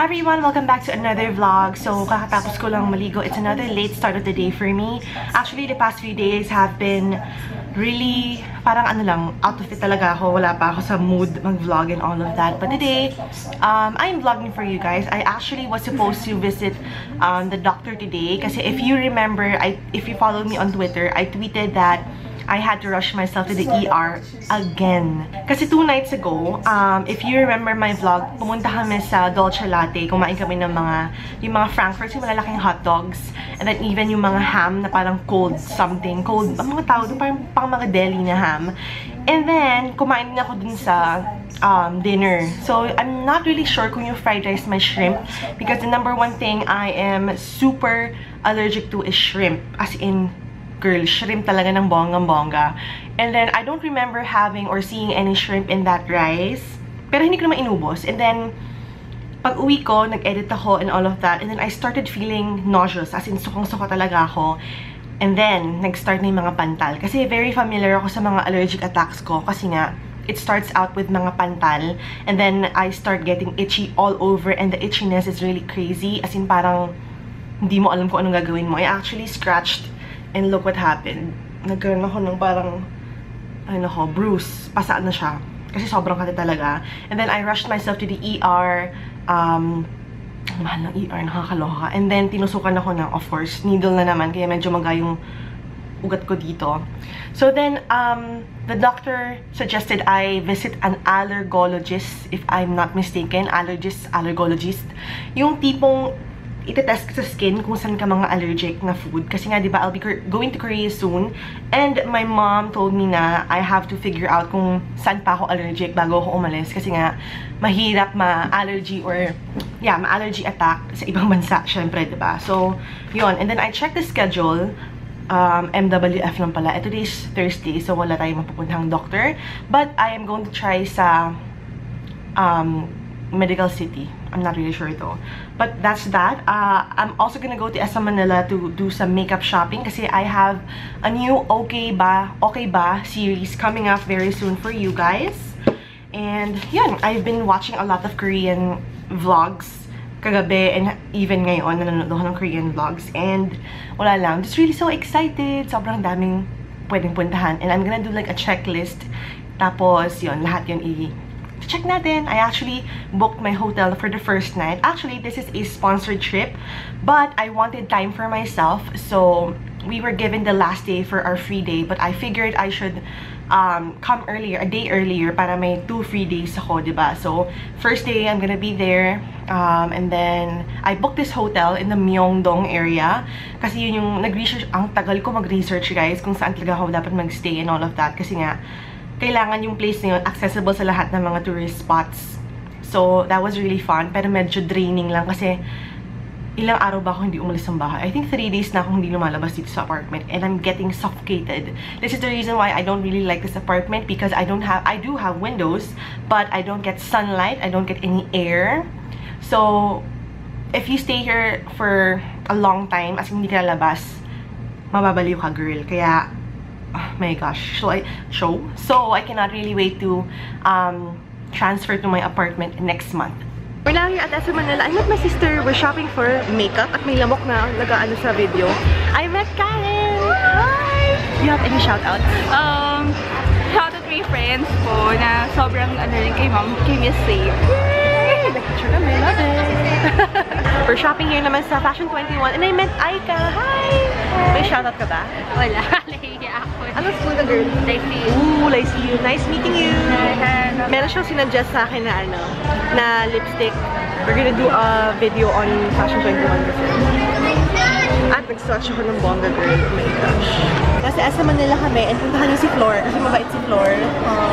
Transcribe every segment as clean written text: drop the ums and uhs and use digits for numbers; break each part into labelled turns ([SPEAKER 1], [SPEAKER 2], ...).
[SPEAKER 1] Hi everyone! Welcome back to another vlog. So, kakatapos ko lang maligo. It's another late start of the day for me. Actually, the past few days have been really, parang ano lang, out of it talaga ako. Wala pa ako sa mood mag-vlog and all of that. But today, I'm vlogging for you guys. I actually was supposed to visit the doctor today. Kasi if you remember, if you follow me on Twitter, I tweeted that I had to rush myself to the ER again. Kasi 2 nights ago, if you remember my vlog, pumunta kami sa Dolce Latte. Kumain kami ng yung mga Frankfurts, yung malalaking hot dogs. And then even yung mga ham na parang cold something. Cold, ang mga tao doon, parang pang mga deli na ham. And then, kumain din ako dun sa dinner. So, I'm not really sure kung yung fried rice may shrimp. Because the number one thing I am super allergic to is shrimp. As in, girl, shrimp talaga ng bonggang-bongga. And then, I don't remember having or seeing any shrimp in that rice. Pero hindi ko naman inubos. And then, pag uwi ko, nag-edit ako and all of that. And then, I started feeling nauseous. As in, sukang-suka talaga ako. And then, nag-start na yung mga pantal. Kasi very familiar ako sa mga allergic attacks ko. Kasi nga, it starts out with mga pantal. And then, I start getting itchy all over. And the itchiness is really crazy. As in, parang, hindi mo alam kung anong gagawin mo. I actually scratched. And look what happened. Nagkaroon ako ng parang, bruise. Pasaan na siya. Kasi sobrang kate talaga. And then, I rushed myself to the ER. Mahal ng ER, nakakaloka. And then, tinusukan ako ng, of course, needle na naman. Kaya medyo maga yung ugat ko dito. So then, the doctor suggested I visit an allergologist, if I'm not mistaken. Allergologist. Yung tipong, itetest ka sa skin kung saan ka mga allergic na food. Kasi nga, di ba, I'll be going to Korea soon. And my mom told me na I have to figure out kung saan pa ako allergic bago ako umalis. Kasi nga, mahirap ma-allergy or, yeah, ma-allergy attack sa ibang bansa, syempre, di ba? So, yun. And then, I checked the schedule. MWF lang pala. Today is Thursday, so wala tayong mapupuntang doctor. But I am going to try sa, Medical City. I'm not really sure though. But that's that. I'm also gonna go to SM Manila to do some makeup shopping kasi I have a new Okay Ba series coming up very soon for you guys. And yun, I've been watching a lot of Korean vlogs kagabi and even ngayon nanonood ako ng Korean vlogs and wala lang. Just really so excited. Sobrang daming pwedeng puntahan and I'm gonna do like a checklist. Tapos yun, lahat yun check natin. I actually booked my hotel for the first night. Actually, this is a sponsored trip, but I wanted time for myself. So, we were given the last day for our free day, but I figured I should come earlier, a day earlier, para may 2 free days ako, diba? So, first day, I'm gonna be there. And then, I booked this hotel in the Myeongdong area. Kasi yun yung nag-research, ang tagal ko mag-research, guys, kung saan talaga ako dapat mag-stay and all of that. Kasi nga, kailangan yung place na yun accessible sa lahat ng mga tourist spots. So, that was really fun. Pero medyo draining lang kasi ilang araw ba ako hindi umalis ng bahay. I think 3 days na akong hindi lumalabas dito sa apartment and I'm getting suffocated. This is the reason why I don't really like this apartment because I do have windows, but I don't get sunlight. I don't get any air. So, if you stay here for a long time, as hindi ka lalabas, mababaliw ka, girl. Kaya, oh my gosh, so I cannot really wait to transfer to my apartment next month. We're now here at SM Manila. I'm with my sister. We're shopping for makeup at may lamok na nagaan sa video. I met Karen! Hi! Do you have any shoutouts?
[SPEAKER 2] Shout out to 3 friends ko na sobrang rin kay mom, keep me safe.
[SPEAKER 1] Yay! Nag-picture kami. Love it! We're shopping here naman sa Fashion 21 and I met Aika. Hi! May shoutout ka ba?
[SPEAKER 2] Wala, nahihiya ako.
[SPEAKER 1] Ano school na girl?
[SPEAKER 2] Lyceum.
[SPEAKER 1] Ooh, Lyceum. Nice meeting you! Meron siyang sinuggest sa akin na na lipstick. We're gonna do a video on Fashion 21 kasi. At nag-swatch ako ng bongga girl. Oh my gosh. Nasa SM Manila kami and puntahan niyo si Flor kasi mabait si Flor.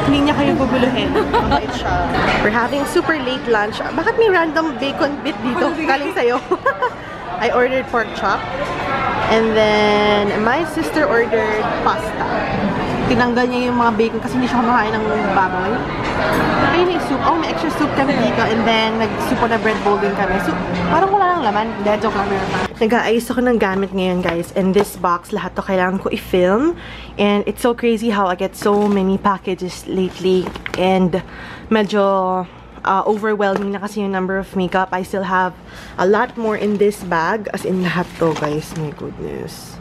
[SPEAKER 1] Hindi niya kayo guguluhin. Mabait siya. We're having super late lunch. Bakit may random bacon bit dito? Galing sa'yo. I ordered pork chop. And then, my sister ordered pasta. Tinanggal niya yung mga bacon kasi hindi siya kumakain ng baboy. Kaya may soup. Oh, may extra soup kami dito. And then, nag-soup na bread bowl din kami. So, parang wala lang laman. Hindi, joke lang meron pa. Nag-aayos ako ng gamit ngayon, guys. And this box, lahat to kailangan ko i-film. And it's so crazy how I get so many packages lately. And medyo overwhelming na kasi yung number of makeup. I still have a lot more in this bag. As in lahat to, guys. My goodness.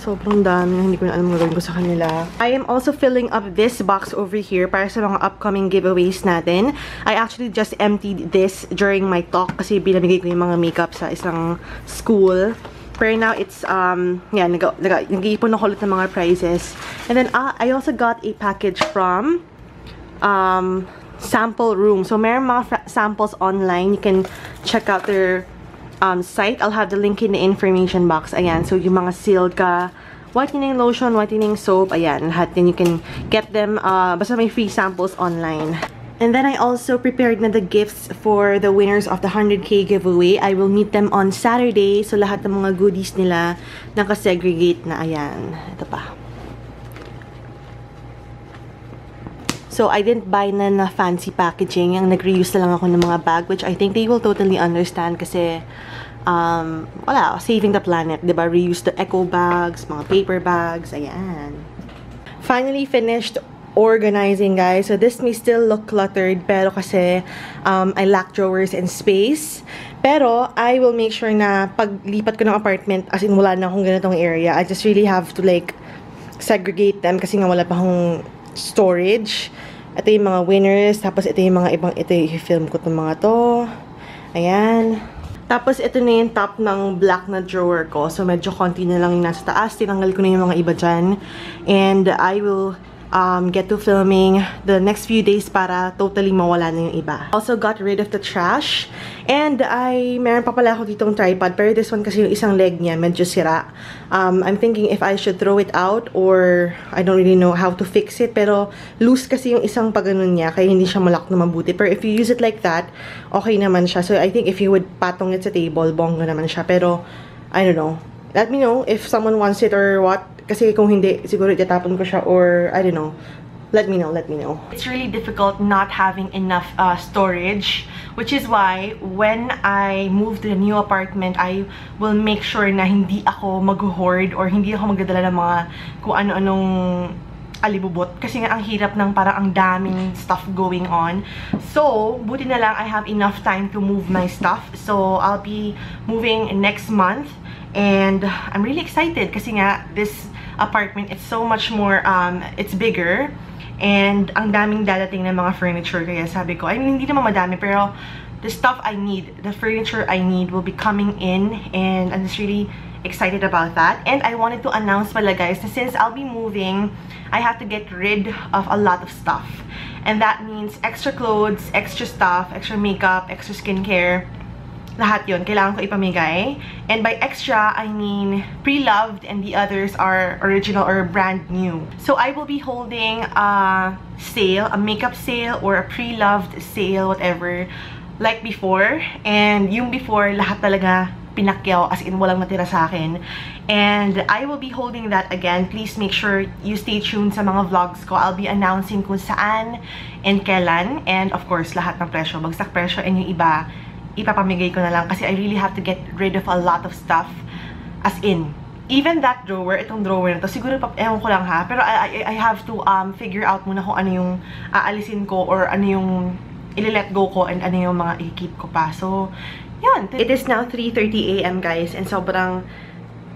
[SPEAKER 1] Sobrang dami na hindi ko na alam gagawin ko sa kanila. I am also filling up this box over here para sa mga upcoming giveaways natin. I actually just emptied this during my talk kasi binamigay ko yung mga makeup sa isang school. Pero now it's, yeah, nag-iipon ako ulit ng mga prizes. And then, I also got a package from, Sample Room. So, meron mga samples online. You can check out their site. I'll have the link in the information box. Ayan. So, yung mga sealed whitening lotion, whitening soap. Ayan. Lahat din. You can get them. Basta may free samples online. And then I also prepared na the gifts for the winners of the 100K giveaway. I will meet them on Saturday. So, lahat ng mga goodies nila nakasegregate na. Ayan. Ito pa. So, I didn't buy na fancy packaging. Yung nag-reuse na lang ako ng mga bag, which I think they will totally understand kasi, wala, saving the planet, diba? Reuse the eco bags, mga paper bags, ayan. Finally finished organizing, guys. So, this may still look cluttered, pero kasi, I lack drawers and space. Pero, I will make sure na paglipat ko ng apartment, as in wala na akong ganitong area, I just really have to, like, segregate them kasi nga wala pa akong storage. Ito yung mga winners. Tapos ito yung mga ibang, ito yung i-film ko itong mga to. Ayan. Tapos ito na yung top ng black na drawer ko. So medyo konti na lang yung nasa taas. Tinanggal ko na yung mga iba dyan. And I will get to filming the next few days para totally mawala na yung iba. Also got rid of the trash. And meron pa pala ako ditong tripod. Pero this one kasi yung isang leg niya medyo sira. I'm thinking if I should throw it out or I don't really know how to fix it. Pero loose kasi yung isang paganon niya kaya hindi siya malak na mabuti. Pero if you use it like that, okay naman siya. So I think if you would patong it sa table, bongga naman siya. Pero I don't know. Let me know if someone wants it or what. Kasi kung hindi, siguro itatapon ko siya or, I don't know. Let me know, let me know. It's really difficult not having enough storage. Which is why, when I move to the new apartment, I will make sure na hindi ako mag-hoard or hindi ako magdadala ng mga kung ano-anong alibubot. Kasi nga, ang hirap ng parang ang daming stuff going on. So, buti na lang I have enough time to move my stuff. So, I'll be moving next month. And I'm really excited kasi nga, this apartment, it's so much more, it's bigger. And ang daming dadating na mga furniture. Kaya sabi ko, I mean, hindi naman madami, pero the stuff I need, the furniture I need will be coming in. And I'm just really excited about that. And I wanted to announce pala, guys, na since I'll be moving, I have to get rid of a lot of stuff. And that means extra clothes, extra stuff, extra makeup, extra skincare. Lahat yun, kailangan ko ipamigay. And by extra, I mean pre-loved and the others are original or brand new. So I will be holding a sale, a makeup sale or a pre-loved sale, whatever, like before. And yung before, lahat talaga pinakyaw, as in walang natira sa akin. And I will be holding that again. Please make sure you stay tuned sa mga vlogs ko. I'll be announcing kung saan and kailan. And of course, lahat ng presyo, bagsak presyo, and yung iba, ipapamigay ko na lang kasi I really have to get rid of a lot of stuff. As in, even that drawer, itong drawer na to, siguro ewan ko lang ha, pero I have to figure out muna kung ano yung aalisin ko or ano yung i-let go ko and ano yung mga i-keep ko pa. So, yun. It is now 3:30 AM, guys, and sobrang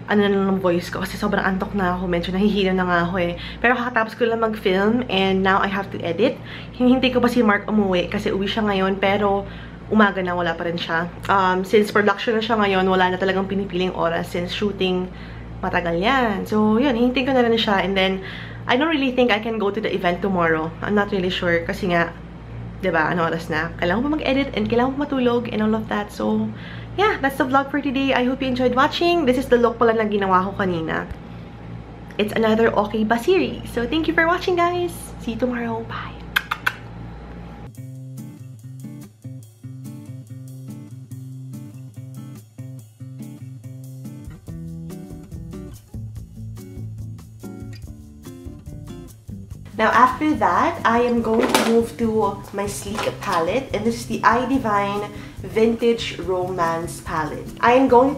[SPEAKER 1] ano na ng voice ko kasi sobrang antok na ako. Medyo nahihilo na nga ako eh. Pero kakatapos ko lang mag-film and now I have to edit. Hinihintay ko pa si Mark umuwi kasi uwi siya ngayon pero umaga na, wala pa rin siya. Since production na siya ngayon, wala na talagang pinipiling oras since shooting matagal yan. So, yun, hinintay ko na rin siya. And then, I don't really think I can go to the event tomorrow. I'm not really sure kasi nga, diba, ano oras na? Kailangan ko mag-edit and kailangan ko matulog and all of that. So, yeah, that's the vlog for today. I hope you enjoyed watching. This is the look pala na ginawa ko kanina. It's another Okay Ba series. So, thank you for watching, guys. See you tomorrow. Bye. Now, after that, I am going to move to my sleek palette. And this is the iDivine Vintage Romance palette. I am going